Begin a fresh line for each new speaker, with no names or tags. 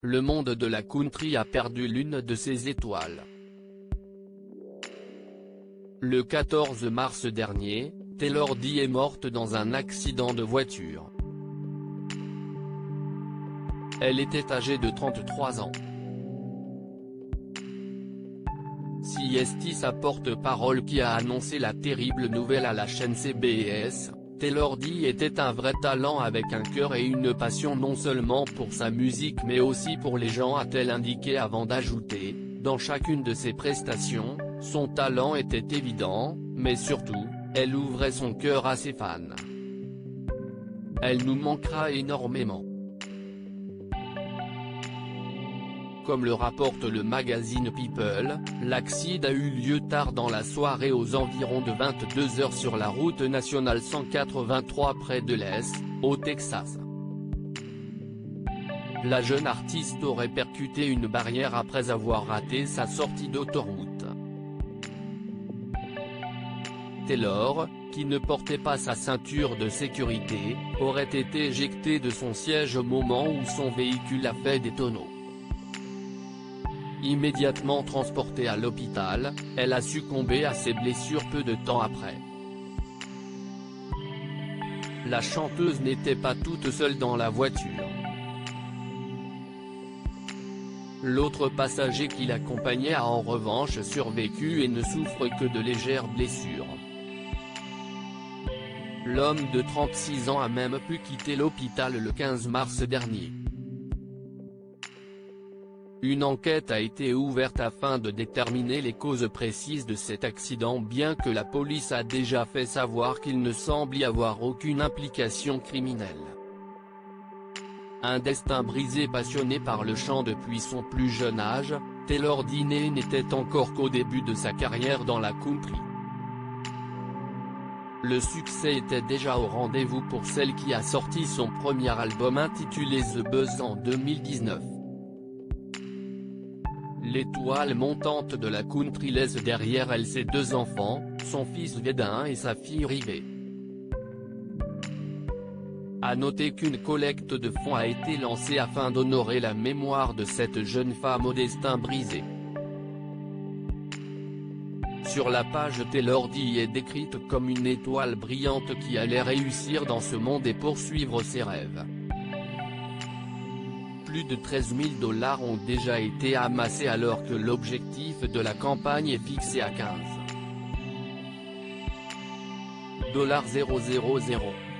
le monde de la country a perdu l'une de ses étoiles. Le 14 mars dernier, Taylor Dee est morte dans un accident de voiture. Elle était âgée de 33 ans. CST, sa porte-parole, qui a annoncé la terrible nouvelle à la chaîne CBS, Taylor Dee était un vrai talent avec un cœur et une passion non seulement pour sa musique mais aussi pour les gens, a-t-elle indiqué avant d'ajouter, dans chacune de ses prestations, son talent était évident, mais surtout, elle ouvrait son cœur à ses fans. Elle nous manquera énormément. Comme le rapporte le magazine People, l'accident a eu lieu tard dans la soirée aux environs de 22 h sur la route nationale 183 près de l'Est, au Texas. La jeune artiste aurait percuté une barrière après avoir raté sa sortie d'autoroute. Taylor, qui ne portait pas sa ceinture de sécurité, aurait été éjectée de son siège au moment où son véhicule a fait des tonneaux. Immédiatement transportée à l'hôpital, elle a succombé à ses blessures peu de temps après. La chanteuse n'était pas toute seule dans la voiture. L'autre passager qui l'accompagnait a en revanche survécu et ne souffre que de légères blessures. L'homme de 36 ans a même pu quitter l'hôpital le 15 mars dernier. Une enquête a été ouverte afin de déterminer les causes précises de cet accident, bien que la police a déjà fait savoir qu'il ne semble y avoir aucune implication criminelle. Un destin brisé. Passionné par le chant depuis son plus jeune âge, Taylor Dee n'était encore qu'au début de sa carrière dans la country. Le succès était déjà au rendez-vous pour celle qui a sorti son premier album intitulé The Buzz en 2019. L'étoile montante de la country laisse derrière elle ses deux enfants, son fils Jaden et sa fille Rivée. À noter qu'une collecte de fonds a été lancée afin d'honorer la mémoire de cette jeune femme au destin brisé. Sur la page, Taylor Dee est décrite comme une étoile brillante qui allait réussir dans ce monde et poursuivre ses rêves. Plus de 13 000 $ ont déjà été amassés alors que l'objectif de la campagne est fixé à 15 000 $.